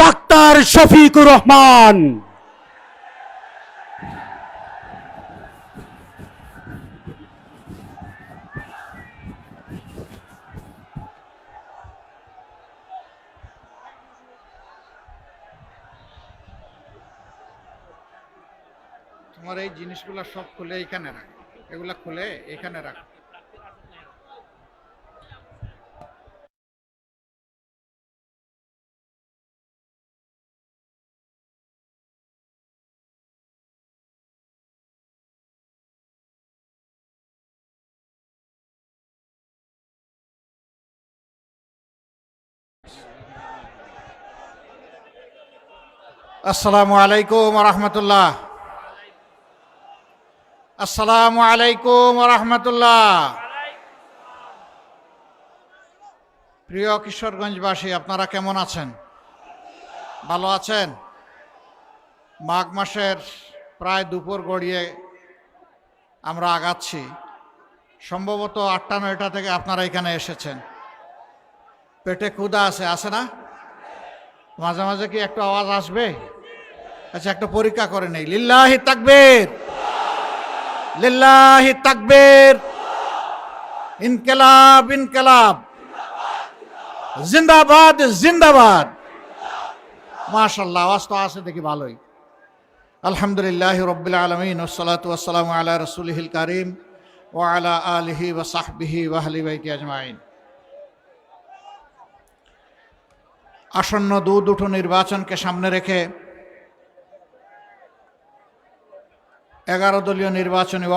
Doctor Shafiqur Rahman. তোমার এই জিনিসগুলো সব খুলে এখানে রাখ, এগুলা খুলে এখানে রাখ। আসসালামু আলাইকুম রহমতুল্লাহ। আসসালামু আলাইকুম রহমতুল্লাহ। প্রিয় কিশোরগঞ্জবাসী, আপনারা কেমন আছেন? ভালো আছেন? মাঘ মাসের প্রায় দুপুর গড়িয়ে আমরা আগাচ্ছি। সম্ভবত ৮টা-৯টা থেকে আপনারা এখানে এসেছেন। পেটে ক্ষুধা আছে না? মাঝে মাঝে কি একটু আওয়াজ আসবে? আচ্ছা, একটু পরীক্ষা করে নেই। লিল্লাহি তাকবীর, লিল্লাহি তাকবীর, ইনকিলাব ইনকিলাব, জিন্দাবাদ জিন্দাবাদ। মাশাআল্লাহ, আওয়াজ তো আছে দেখি ভালোই। আলহামদুলিল্লাহি রাব্বিল আলামিন, ওয়াসসালাতু ওয়াসসালামু আলা রাসূলিহিল কারীম ওয়া আলা আলিহি ওয়া সাহবিহি ওয়া আহলি বাইতি আজমাইন। আসন্ন দুটো নির্বাচনকে সামনে রেখে 11 দলীয় নির্বাচনী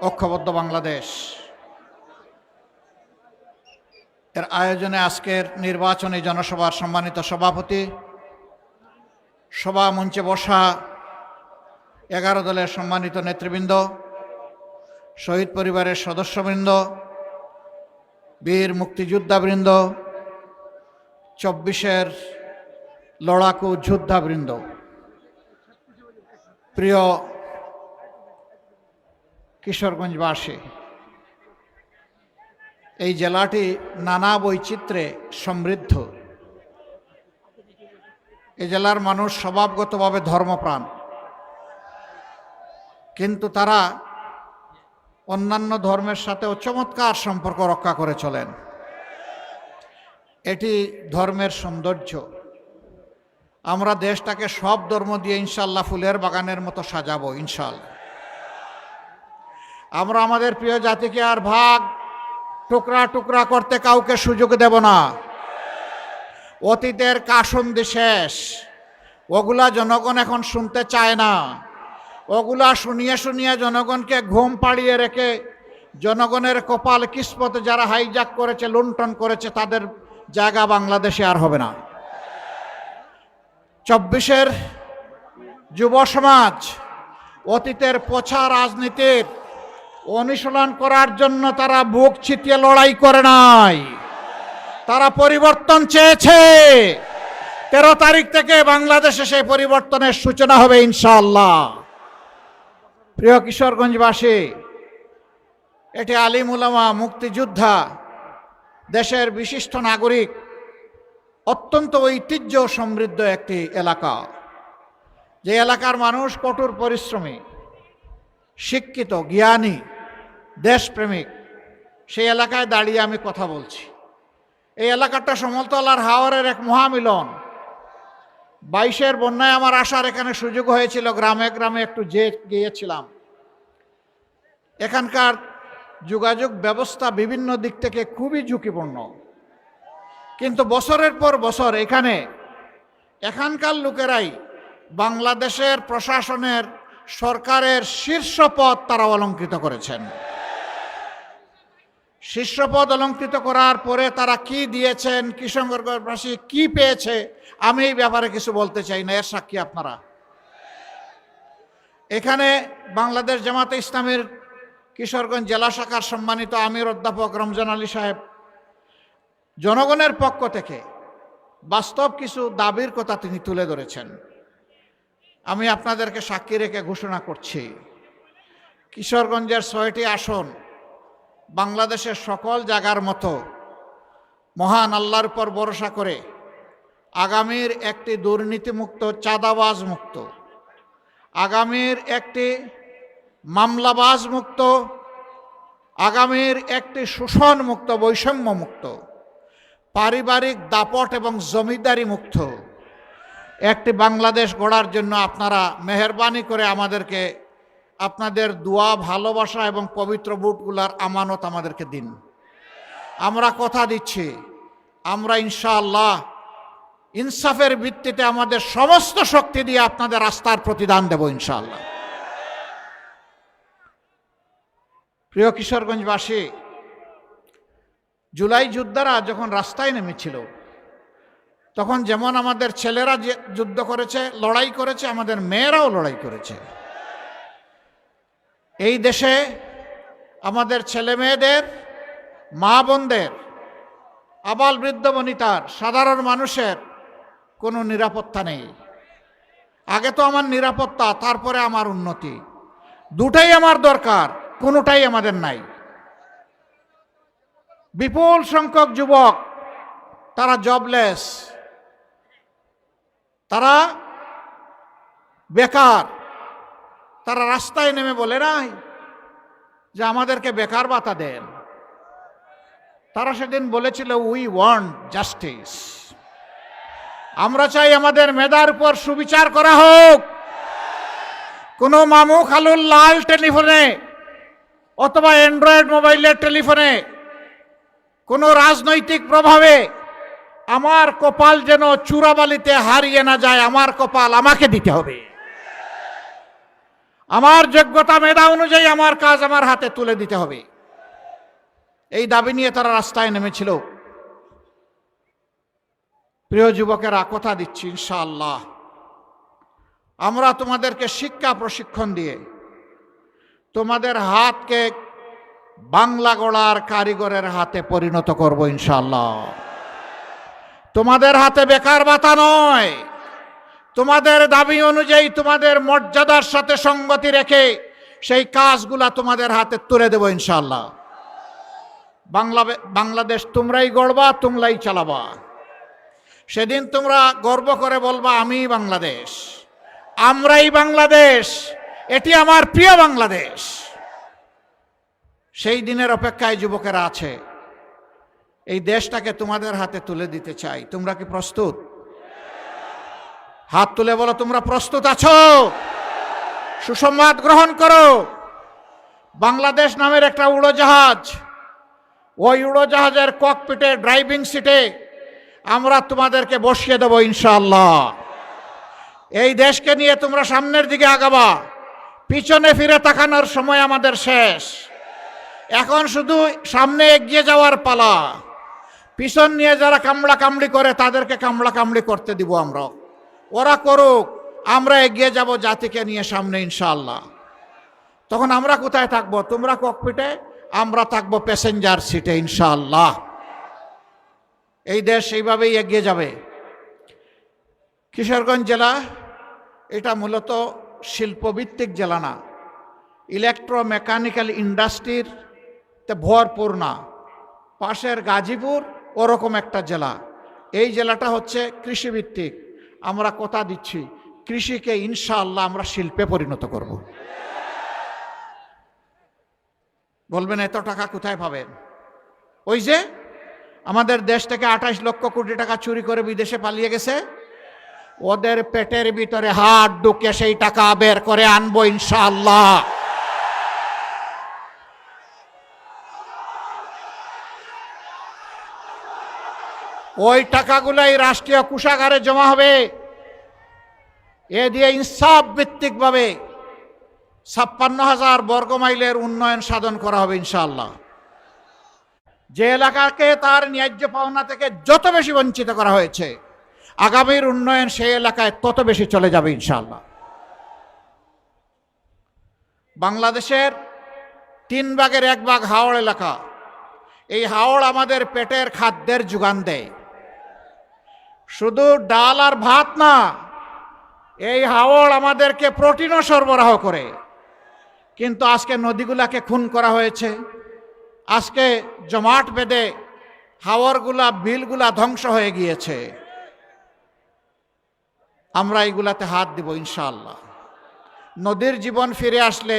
ঐক্যবদ্ধ বাংলাদেশ এর আয়োজনে আজকের নির্বাচনী জনসভার সম্মানিত সভাপতি, সভা মঞ্চে বসা 11 দলের সম্মানিত নেতৃবৃন্দ, শহীদ পরিবারের সদস্যবৃন্দ, বীর মুক্তিযোদ্ধাবৃন্দ, 24-এর লড়াকু যোদ্ধাবৃন্দ, প্রিয় কিশোরগঞ্জবাসী, এই জেলাটি নানা বৈচিত্র্যে সমৃদ্ধ। এই জেলার মানুষ স্বভাবগতভাবে ধর্মপ্রাণ, কিন্তু তারা অন্যান্য ধর্মের সাথেও চমৎকার সম্পর্ক রক্ষা করে চলেন। এটি ধর্মের সৌন্দর্য। আমরা দেশটাকে সব ধর্ম দিয়ে ইনশাল্লাহ ফুলের বাগানের মতো সাজাবো ইনশাল্লাহ। আমরা আমাদের প্রিয় জাতিকে আর ভাগ টুকরা টুকরা করতে কাউকে সুযোগ দেব না। অতীতের কাসন্দি শেষ, ওগুলা জনগণ এখন শুনতে চায় না। ওগুলা শুনিয়ে শুনিয়ে জনগণকে ঘুম পাড়িয়ে রেখে জনগণের কপাল কিসমতে যারা হাইজ্যাক করেছে, লুণ্ঠন করেছে, তাদের জায়গা বাংলাদেশে আর হবে না। 24-এর যুব সমাজ অতীতের পচা রাজনীতির অনুশীলন করার জন্য তারা বুক ছিটিয়ে লড়াই করে নাই, তারা পরিবর্তন চেয়েছে। 13 তারিখ থেকে বাংলাদেশে সেই পরিবর্তনের সূচনা হবে ইনশাআল্লাহ। প্রিয় কিশোরগঞ্জবাসী, এটি আলিম উলামা, মুক্তিযোদ্ধা, দেশের বিশিষ্ট নাগরিক, অত্যন্ত ঐতিহ্য সমৃদ্ধ একটি এলাকা। যে এলাকার মানুষ কঠোর পরিশ্রমী, শিক্ষিত, জ্ঞানী, দেশপ্রেমিক, সেই এলাকায় দাঁড়িয়ে আমি কথা বলছি। এই এলাকাটা সমতলার হাওরের এক মহামিলন। 22-এর বন্যায় আমার আসার এখানে সুযোগ হয়েছিল, গ্রামে গ্রামে একটু গিয়েছিলাম। এখানকার যোগাযোগ ব্যবস্থা বিভিন্ন দিক থেকে খুবই ঝুঁকিপূর্ণ, কিন্তু বছরের পর বছর এখানকার লোকেরাই বাংলাদেশের প্রশাসনের, সরকারের শীর্ষ পদ তারা অলঙ্কৃত করেছেন। শীর্ষ পদ অলঙ্কৃত করার পরে তারা কি দিয়েছেন, কিশোরগঞ্জবাসী কি পেয়েছে, আমি এই ব্যাপারে কিছু বলতে চাই না, এর সাক্ষী আপনারা। এখানে বাংলাদেশ জামাতে ইসলামীর কিশোরগঞ্জ জেলা শাখার সম্মানিত আমির অধ্যাপক রমজান আলী সাহেব জনগণের পক্ষ থেকে বাস্তব কিছু দাবির কথা তিনি তুলে ধরেছেন। আমি আপনাদেরকে সাক্ষী রেখে ঘোষণা করছি, কিশোরগঞ্জের 6টি আসন বাংলাদেশের সকল জায়গার মতো মহান আল্লাহর উপর ভরসা করে আগামীর একটি দুর্নীতিমুক্ত, চাঁদাবাজ মুক্ত, আগামীর একটি মামলাবাজ মুক্ত, আগামীর একটি শোষণ মুক্ত, বৈষম্য মুক্ত, পারিবারিক দাপট এবং জমিদারি মুক্ত একটি বাংলাদেশ গড়ার জন্য আপনারা মেহেরবানি করে আমাদেরকে আপনাদের দোয়া, ভালোবাসা এবং পবিত্র বুটগুলার আমানত আমাদেরকে দিন। আমরা কথা দিচ্ছি, আমরা ইনশাআল্লাহ ইনসাফের ভিত্তিতে আমাদের সমস্ত শক্তি দিয়ে আপনাদের রাস্তার প্রতিদান দেব ইনশাআল্লাহ। প্রিয় কিশোরগঞ্জবাসী, জুলাই যোদ্ধারা যখন রাস্তায় নেমেছিল তখন যেমন আমাদের ছেলেরা যে যুদ্ধ করেছে, লড়াই করেছে, আমাদের মেয়েরাও লড়াই করেছে। এই দেশে আমাদের ছেলে মেয়েদের, মা বোনদের, আবাল বৃদ্ধ বনিতার, সাধারণ মানুষের কোনো নিরাপত্তা নেই। আগে তো আমার নিরাপত্তা, তারপরে আমার উন্নতি, দুটাই আমার দরকার, কোনোটাই আমাদের নাই। বিপুল সংখ্যক যুবক তারা জবলেস, তারা বেকার, তারা রাস্তায় নেমে বলে নাই যে আমাদেরকে বেকার ভাতা দেন। তারা সেদিন বলেছিল উই ওয়ান্ট জাস্টিস, আমরা চাই আমাদের মেধার উপর সুবিচার করা হোক। কোনো মামু খালুর লাল টেলিফোনে অথবা অ্যান্ড্রয়েড মোবাইলের টেলিফোনে কোনো রাজনৈতিক প্রভাবে আমার কপাল যেন চূড়াবালিতে হারিয়ে না যায়। আমার কপাল আমাকে দিতে হবে, আমার যোগ্যতা মেধা অনুযায়ী আমার কাজ আমার হাতে তুলে দিতে হবে। এই দাবি নিয়ে তারা রাস্তায় নেমেছিল। প্রিয় যুবকেরা, কথা দিচ্ছি ইনশাআল্লাহ আমরা তোমাদেরকে শিক্ষা প্রশিক্ষণ দিয়ে তোমাদের হাতকে বাংলা গড়ার কারিগরের হাতে পরিণত করব ইনশাআল্লাহ। তোমাদের হাতে বেকার ভাতা নয়, তোমাদের দাবি অনুযায়ী তোমাদের মর্যাদার সাথে সঙ্গতি রেখে সেই কাজগুলা তোমাদের হাতে তুলে দেব ইনশাআল্লাহ। বাংলাদেশ তোমরাই গড়বা, তোমরাই চালাবা। সেদিন তোমরা গর্ব করে বলবা আমি বাংলাদেশ, আমরাই বাংলাদেশ, এটি আমার প্রিয় বাংলাদেশ। সেই দিনের অপেক্ষায় যুবকেরা আছে। এই দেশটাকে তোমাদের হাতে তুলে দিতে চাই। তোমরা কি প্রস্তুত? হাত তুলে বলো তোমরা প্রস্তুত আছো? সুসংবাদ গ্রহণ করো। বাংলাদেশ নামের একটা উড়োজাহাজ, ওই উড়োজাহাজের ককপিটে, ড্রাইভিং সিটে আমরা তোমাদেরকে বসিয়ে দেব ইনশাআল্লাহ। এই দেশকে নিয়ে তোমরা সামনের দিকে আগাবা। পিছনে ফিরে তাকানোর সময় আমাদের শেষ। এখন শুধু সামনে এগিয়ে যাওয়ার পালা। পিছন নিয়ে যারা কামড়া কামড়ি করে তাদেরকে কামড়া কামড়ি করতে দিব আমরা। ওরা করুক, আমরা এগিয়ে যাব জাতিকে নিয়ে সামনে ইনশাআল্লাহ। তখন আমরা কোথায় থাকবো? তোমরা ককপিটে, আমরা থাকবো প্যাসেঞ্জার সিটে ইনশাআল্লাহ। এই দেশ এইভাবেই এগিয়ে যাবে। কিশোরগঞ্জ জেলা এটা মূলত শিল্পভিত্তিক জেলা না, ইলেকট্রোমেকানিক্যাল ইন্ডাস্ট্রির ভরপুর না। পাশের গাজীপুর ওরকম একটা জেলা। এই জেলাটা হচ্ছে কৃষিভিত্তিক। আমরা কথা দিচ্ছি কৃষিকে ইনশাআল্লাহ আমরা শিল্পে পরিণত করব। বলবেন এত টাকা কোথায় পাবেন? ওই যে আমাদের দেশ থেকে 28 লক্ষ কোটি টাকা চুরি করে বিদেশে পালিয়ে গেছে, ওদের পেটের ভিতরে হাত ঢুকে সেই টাকা বের করে আনবো ইনশাআল্লাহ। ওই টাকাগুলাই রাষ্ট্রীয় কোষাগারে জমা হবে। এ দিয়ে ইনসাফ ভিত্তিক ভাবে 56,000 বর্গমাইলের উন্নয়ন সাধন করা হবে ইনশাআল্লাহ। যে এলাকাকে তার ন্যায্য পাওনা থেকে যত বেশি বঞ্চিত করা হয়েছে, আগামীর উন্নয়ন সেই এলাকায় তত বেশি চলে যাবে ইনশাআল্লাহ। বাংলাদেশের 3 ভাগের 1 ভাগ হাওড় এলাকা। এই হাওড় আমাদের পেটের খাদ্যের যোগান দেয়। শুধু ডাল আর ভাত না, এই হাওড় আমাদেরকে প্রোটিনও সরবরাহ করে। কিন্তু আজকে নদীগুলাকে খুন করা হয়েছে, আজকে জমাট বেঁধে হাওরগুলা, বিলগুলা ধ্বংস হয়ে গিয়েছে। আমরা এগুলাতে হাত দিব ইনশাআল্লাহ। নদীর জীবন ফিরে আসলে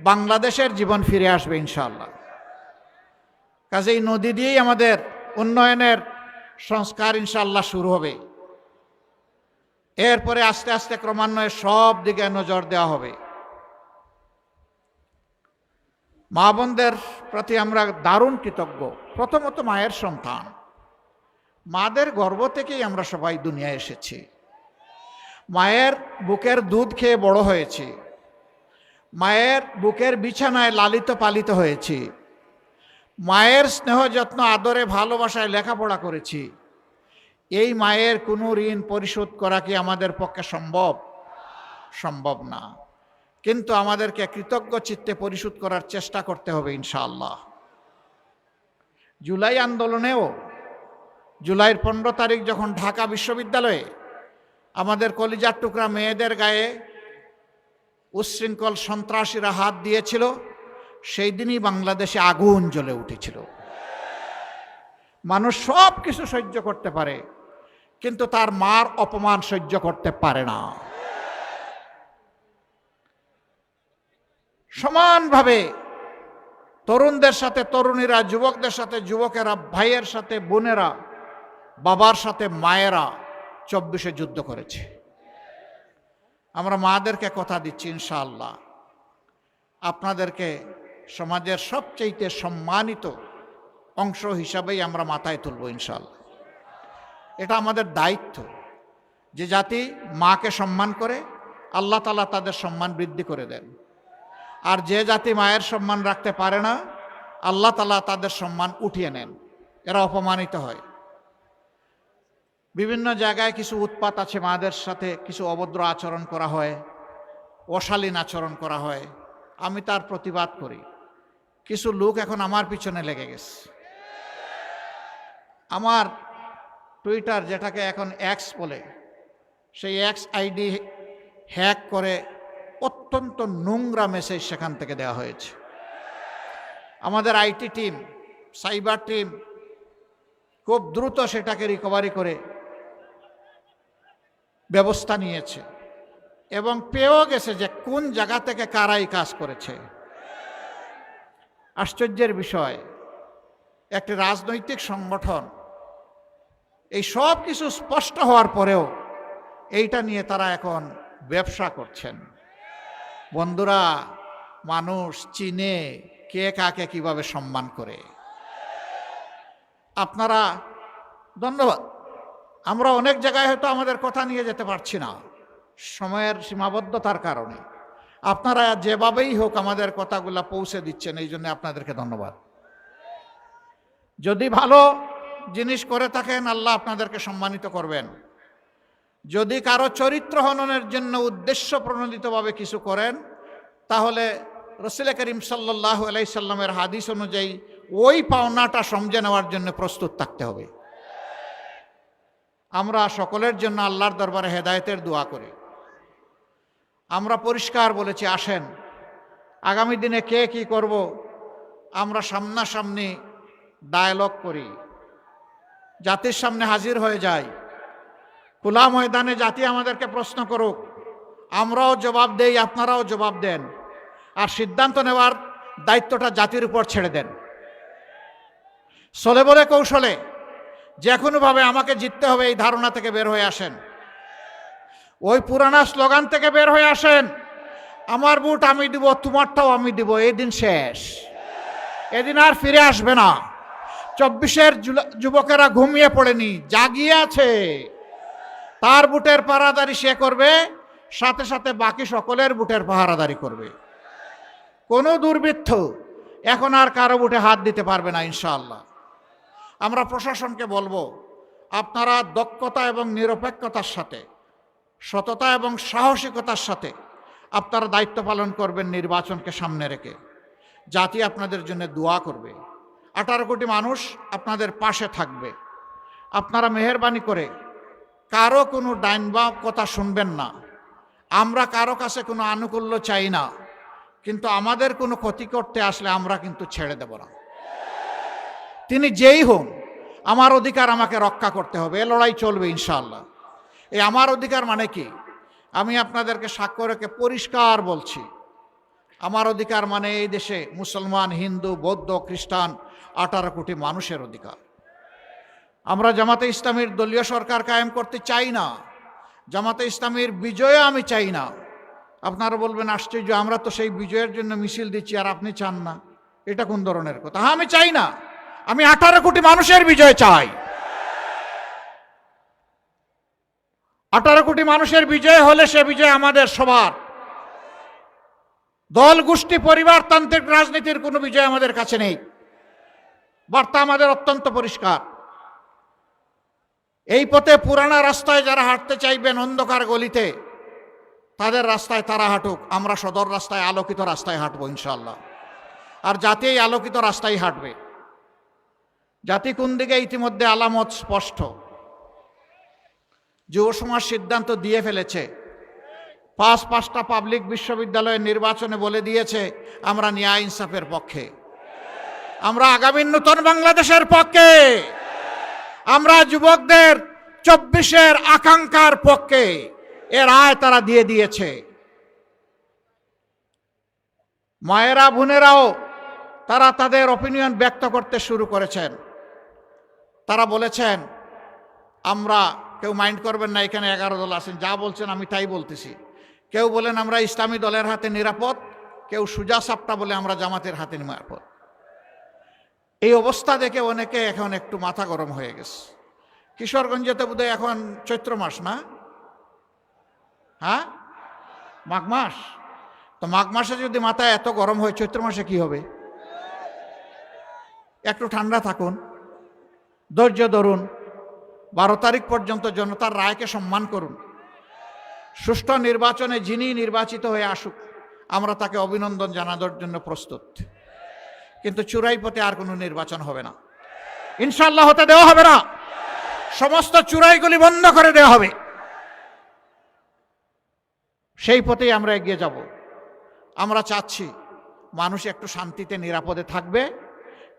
বাংলাদেশের জীবন ফিরে আসবে ইনশাআল্লাহ। কাজেই নদী দিয়েই আমাদের উন্নয়নের সংস্কার ইনশাআল্লাহ শুরু হবে। এরপরে আস্তে আস্তে ক্রমান্বয়ে সব দিকে নজর দেওয়া হবে। মা বোনদের প্রতি আমরা দারুণ কৃতজ্ঞ। প্রথমত মায়ের সন্তান, মাদের গর্ভ থেকেই আমরা সবাই দুনিয়ায় এসেছি। মায়ের বুকের দুধ খেয়ে বড় হয়েছি, মায়ের বুকের বিছানায় লালিত পালিত হয়েছি, মায়ের স্নেহ যত্ন আদরে ভালোবাসায় লেখাপড়া করেছি। এই মায়ের কোনো ঋণ পরিশোধ করা কি আমাদের পক্ষে সম্ভব? সম্ভব না। কিন্তু আমাদেরকে কৃতজ্ঞ চিত্তে পরিশোধ করার চেষ্টা করতে হবে ইনশাআল্লাহ। জুলাই আন্দোলনেও জুলাইয়ের 15 তারিখ যখন ঢাকা বিশ্ববিদ্যালয়ে আমাদের কলিজার টুকরা মেয়েদের গায়ে উচ্ছৃঙ্খল সন্ত্রাসীরা হাত দিয়েছিল, সেই দিনই বাংলাদেশে আগুন জ্বলে উঠেছিল। মানুষ সব কিছু সহ্য করতে পারে, কিন্তু তার মার অপমান সহ্য করতে পারে না। সমানভাবে তরুণদের সাথে তরুণীরা, যুবকদের সাথে যুবকেরা, ভাইয়ের সাথে বোনেরা, বাবার সাথে মায়েরা 24-এ যুদ্ধ করেছে। আমরা মাদেরকে কথা দিচ্ছি ইনশাআল্লাহ আপনাদেরকে সমাজের সবচেয়ে সম্মানিত অংশ হিসাবেই আমরা মাথায় তুলব ইনশাআল্লাহ। এটা আমাদের দায়িত্ব। যে জাতি মাকে সম্মান করে আল্লাহ তাআলা তাদের সম্মান বৃদ্ধি করে দেন, আর যে জাতি মায়ের সম্মান রাখতে পারে না আল্লাহ তাআলা তাদের সম্মান উঠিয়ে নেন, এরা অপমানিত হয়। বিভিন্ন জায়গায় কিছু উৎপাত আছে, মাদের সাথে কিছু অভদ্র আচরণ করা হয়, অশালীন আচরণ করা হয়। আমি তার প্রতিবাদ করি। কিছু লোক এখন আমার পিছনে লেগে গেছে। আমার টুইটার, যেটাকে এখন এক্স বলে, সেই এক্স আইডি হ্যাক করে অত্যন্ত নোংরা মেসেজ সেখান থেকে দেওয়া হয়েছে। আমাদের আইটি টিম, সাইবার টিম খুব দ্রুত সেটাকে রিকভারি করে ব্যবস্থা নিয়েছে এবং পেয়েও গেছে যে কোন জায়গা থেকে কারা এই কাজ করেছে। আশ্চর্যের বিষয়, একটি রাজনৈতিক সংগঠন এই সব কিছু স্পষ্ট হওয়ার পরেও এইটা নিয়ে তারা এখন ব্যবসা করছেন। বন্ধুরা, মানুষ চিনে কে কাকে কিভাবে সম্মান করে। আপনারা ধন্যবাদ। আমরা অনেক জায়গায় হয়তো আমাদের কথা নিয়ে যেতে পারছি না সময়ের সীমাবদ্ধতার কারণে। আপনারা যেভাবেই হোক আমাদের কথাগুলো পৌঁছে দিচ্ছেন, এই জন্য আপনাদেরকে ধন্যবাদ। যদি ভালো জিনিস করে থাকেন আল্লাহ আপনাদেরকে সম্মানিত করবেন। যদি কারো চরিত্র হননের জন্য উদ্দেশ্য প্রণোদিতভাবে কিছু করেন, তাহলে রাসূল করিম সাল্লাল্লাহু আলাইহি সাল্লামের হাদিস অনুযায়ী ওই পাওনাটা সমঝে নেওয়ার জন্য প্রস্তুত থাকতে হবে। আমরা সকলের জন্য আল্লাহর দরবারে হেদায়েতের দোয়া করি। আমরা পরিষ্কার বলেছি, আসেন আগামী দিনে কে কি করব আমরা সামনাসামনি ডায়ালগ করি, জাতির সামনে হাজির হয়ে যাই। খোলা ময়দানে জাতি আমাদেরকে প্রশ্ন করুক, আমরাও জবাব দেই, আপনারাও জবাব দেন, আর সিদ্ধান্ত নেওয়ার দায়িত্বটা জাতির উপর ছেড়ে দেন। চলে বলে কৌশলে যে কোনোভাবে আমাকে জিততে হবে এই ধারণা থেকে বের হয়ে আসেন। ওই পুরানা স্লোগান থেকে বের হয়ে আসেন, আমার ভোট আমি দিব, তোমারটাও আমি দিব। এই দিন শেষ, এদিন আর ফিরে আসবে না। 24-এর যুবকেরা ঘুমিয়ে পড়েনি, জাগিয়ে আছে। তার বুটের পাহারাদারি সে করবে, সাথে সাথে বাকি সকলের বুটের পাহারাদারি করবে। কোনো দুর্বৃত্ত এখন আর কারো বুটে হাত দিতে পারবে না ইনশাআল্লাহ। আমরা প্রশাসনকে বলবো, আপনারা দক্ষতা এবং নিরপেক্ষতার সাথে, সততা এবং সাহসিকতার সাথে আপনারা দায়িত্ব পালন করবেন নির্বাচনকে সামনে রেখে। জাতি আপনাদের জন্য দোয়া করবে, 18 কোটি মানুষ আপনাদের পাশে থাকবে। আপনারা মেহেরবানি করে কারো কোনো ডাইনবাম কথা শুনবেন না। আমরা কারো কাছে কোনো আনুকূল্য চাই না, কিন্তু আমাদের কোনো ক্ষতি করতে আসলে আমরা কিন্তু ছেড়ে দেব না। তিনি যেই হোক, আমার অধিকার আমাকে রক্ষা করতে হবে। এ লড়াই চলবে ইনশাআল্লাহ। এই আমার অধিকার মানে কি? আমি আপনাদেরকে সাক্ষ্য রেখে পরিষ্কার বলছি, আমার অধিকার মানে এই দেশে মুসলমান, হিন্দু, বৌদ্ধ, খ্রিস্টান 18 কোটি মানুষের অধিকার। আমরা জামাতে ইসলামীর দলীয় সরকার কায়েম করতে চাই না, জামাতে ইসলামীর বিজয় আমি চাই না। আপনারা বলবেন আশ্চর্য, আমরা তো সেই বিজয়ের জন্য মিছিল দিচ্ছি আর আপনি চান না, এটা কোন ধরনের কথা? হ্যাঁ, আমি চাই না, আমি 18 কোটি মানুষের বিজয় চাই। 18 কোটি মানুষের বিজয় হলে সে বিজয় আমাদের সবার। দল, গোষ্ঠী, পরিবারতান্ত্রিক রাজনীতির কোনো বিজয় আমাদের কাছে নেই। বার্তা আমাদের অত্যন্ত পরিষ্কার। এই পথে পুরানা রাস্তায় যারা হাঁটতে চাইবেন অন্ধকার গলিতে, তাদের রাস্তায় তারা হাঁটুক, আমরা সদর রাস্তায়, আলোকিত রাস্তায় হাঁটবো ইনশাআল্লাহ। আর জাতি এই আলোকিত রাস্তায় হাঁটবে। জাতি কোন দিকে ইতিমধ্যে আলামত স্পষ্ট। যুব সমাজ সিদ্ধান্ত দিয়ে ফেলেছে, পাঁচটা পাবলিক বিশ্ববিদ্যালয়ের নির্বাচনে বলে দিয়েছে আমরা ন্যায় ইনসাফের পক্ষে, আমরা আগামী নতুন বাংলাদেশের পক্ষে, আমরা যুবকদের 24-এর আকাঙ্ক্ষার পক্ষে। এর রায় তারা দিয়ে দিয়েছে। মায়েরা, বোনেরাও তারা তাদের অপিনিয়ন ব্যক্ত করতে শুরু করেছেন। তারা বলেছেন, আমরা, কেউ মাইন্ড করবেন না, এখানে 11 দল আছেন, যা বলছেন আমি তাই বলতেছি। কেউ বলেন আমরা ইসলামী দলের হাতে নিরাপদ, কেউ সুজা সাপটা বলে আমরা জামাতের হাতে নিরাপদ। এই অবস্থা দেখে অনেকে এখন একটু মাথা গরম হয়ে গেছে। কিশোরগঞ্জেতে বোধহয় এখন চৈত্র মাস না? হ্যাঁ, মাঘ মাস। তো মাঘ মাসে যদি মাথা এত গরম হয়, চৈত্র মাসে কি হবে? একটু ঠান্ডা থাকুন, ধৈর্য ধরুন, 12 তারিখ পর্যন্ত জনতার রায়কে সম্মান করুন। সুষ্ঠু নির্বাচনে যিনি নির্বাচিত হয়ে আসুক, আমরা তাকে অভিনন্দন জানানোর জন্য প্রস্তুত। কিন্তু চূড়াই পথে আর কোনো নির্বাচন হবে না, ইনশাআল্লাহ হতে দেওয়া হবে না। সমস্ত চূড়াইগুলি বন্ধ করে দেওয়া হবে। সেই পথেই আমরা এগিয়ে যাব। আমরা চাচ্ছি মানুষ একটু শান্তিতে, নিরাপদে থাকবে।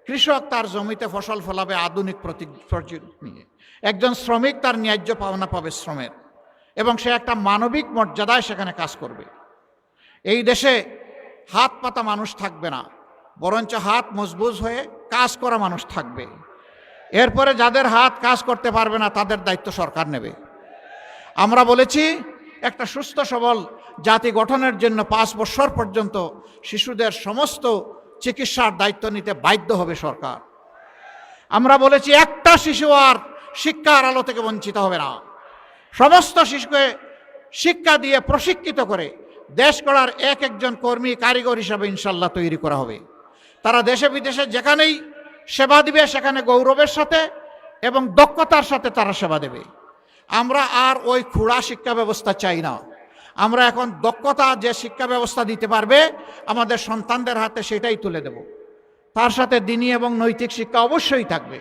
কৃষক তার জমিতে ফসল ফলাবে আধুনিক প্রযুক্তি নিয়ে। একজন শ্রমিক তার ন্যায্য পাওনা পাবে শ্রমের, এবং সে একটা মানবিক মর্যাদায় সেখানে কাজ করবে। এই দেশে হাত পাতা মানুষ থাকবে না, বরঞ্চ হাত মজবুত হয়ে কাজ করা মানুষ থাকবে। এরপরে যাদের হাত কাজ করতে পারবে না, তাদের দায়িত্ব সরকার নেবে। আমরা বলেছি একটা সুস্থ সবল জাতি গঠনের জন্য 5 বছর পর্যন্ত শিশুদের সমস্ত চিকিৎসার দায়িত্ব নিতে বাধ্য হবে সরকার। আমরা বলেছি একটা শিশু আর শিক্ষার আলো থেকে বঞ্চিত হবে না। সমস্ত শিশুকে শিক্ষা দিয়ে প্রশিক্ষিত করে দেশ গড়ার একজন কর্মী, কারিগর হিসাবে ইনশাল্লাহ তৈরি করা হবে। তারা দেশে বিদেশে যেখানেই সেবা দিবে, সেখানে গৌরবের সাথে এবং দক্ষতার সাথে তারা সেবা দেবে। আমরা আর ওই খুঁড়া শিক্ষা ব্যবস্থা চাই না। আমরা এখন দক্ষতা যে শিক্ষা ব্যবস্থা দিতে পারবে আমাদের সন্তানদের হাতে, সেটাই তুলে দেব। তার সাথে দিনী এবং নৈতিক শিক্ষা অবশ্যই থাকবে।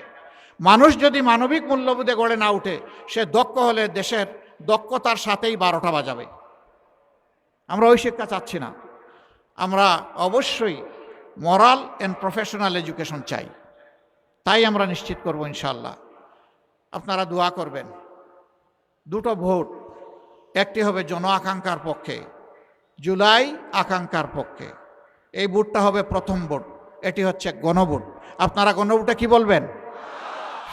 মানুষ যদি মানবিক মূল্যবোধে গড়ে না উঠে, সে দক্ষ হলে দেশের দক্ষতার সাথেই 12টা বাজাবে। আমরা ওই শিক্ষা চাচ্ছি না। আমরা অবশ্যই মোরাল অ্যান্ড প্রফেশনাল এডুকেশন চাই। তাই আমরা নিশ্চিত করব ইনশাআল্লাহ। আপনারা দোয়া করবেন। 2টো ভোট, একটি হবে জন আকাঙ্ক্ষার পক্ষে, জুলাই আকাঙ্ক্ষার পক্ষে। এই ভোটটা হবে প্রথম ভোট, এটি হচ্ছে গণভোট। আপনারা গণভোটে কি বলবেন?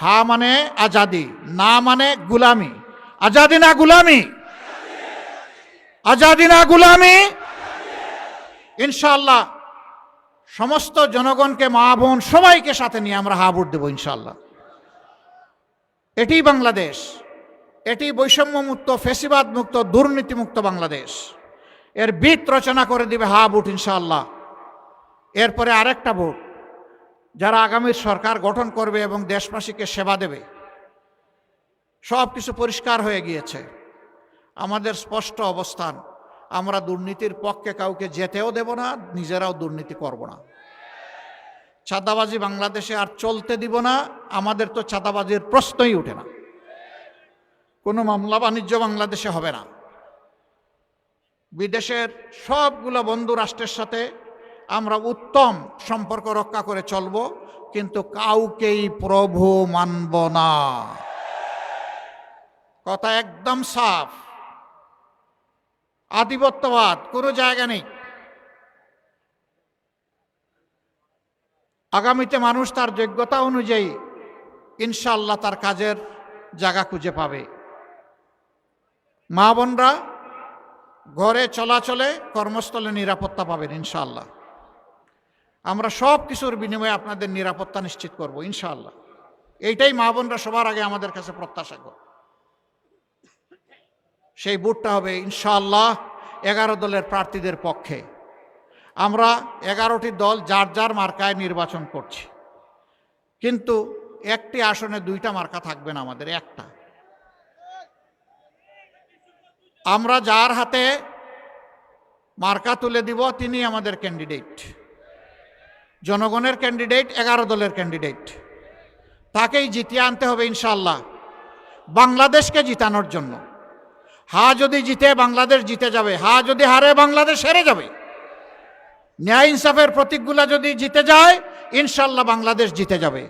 হা মানে আজাদি, না মানে গুলামি। আজাদি না গুলামি, আজাদি না গুলামি। ইনশাআল্লাহ সমস্ত জনগণকে, মা বোন সবাইকে সাথে নিয়ে আমরা হা ভোট দেব ইনশাআল্লাহ। এটি বাংলাদেশ, এটি বৈষম্য মুক্ত, ফেসিবাদ মুক্ত, দুর্নীতি মুক্ত বাংলাদেশ। এর ভিত রচনা করে দিবে হা ভোট ইনশাআল্লাহ। এরপরে আরেকটা ভোট, যারা আগামী সরকার গঠন করবে এবং দেশবাসীকে সেবা দেবে। সব কিছু পরিষ্কার হয়ে গিয়েছে, আমাদের স্পষ্ট অবস্থান। আমরা দুর্নীতির পক্ষে কাউকে যেতেও দেব না, নিজেরাও দুর্নীতি করব না। চাঁদাবাজি বাংলাদেশে আর চলতে দিব না। আমাদের তো চাঁদাবাজির প্রশ্নই ওঠে না। কোনো মামলা বাণিজ্য বাংলাদেশে হবে না। বিদেশের সবগুলো বন্ধু রাষ্ট্রের সাথে আমরা উত্তম সম্পর্ক রক্ষা করে চলব, কিন্তু কাউকেই প্রভু মানব না। কথা একদম সাফ, আধিপত্যবাদ কোনো জায়গা নেই। আগামীতে মানুষ তার যোগ্যতা অনুযায়ী ইনশাআল্লাহ তার কাজের জায়গা খুঁজে পাবে। মা বোনরা ঘরে চলাচলে কর্মস্থলে নিরাপত্তা পাবেন ইনশাআল্লাহ। আমরা সব কিছুর বিনিময়ে আপনাদের নিরাপত্তা নিশ্চিত করব ইনশাআল্লাহ। এইটাই মা বোনরা সবার আগে আমাদের কাছে প্রত্যাশা করে। সেই ভোটটা হবে ইনশাআল্লাহ 11 দলের প্রার্থীদের পক্ষে। আমরা 11টি দল যার যার মার্কায় নির্বাচন করছি, কিন্তু একটি আসনে 2টা মার্কা থাকবে না, আমাদের একটা। আমরা যার হাতে মার্কা তুলে দিব তিনি আমাদের ক্যান্ডিডেট, জনগণের ক্যান্ডিডেট, 11 দলের ক্যান্ডিডেট। তাকেই জিতিয়ে আনতে হবে ইনশাআল্লাহ বাংলাদেশকে জিতানোর জন্য। যদি জিতে বাংলাদেশ জিতে যাবে, যদি হারে বাংলাদেশ হেরে যাবে। ন্যায় ইনসাফের প্রতীকগুলা যদি জিতে যায় ইনশাআল্লাহ বাংলাদেশ জিতে যাবে।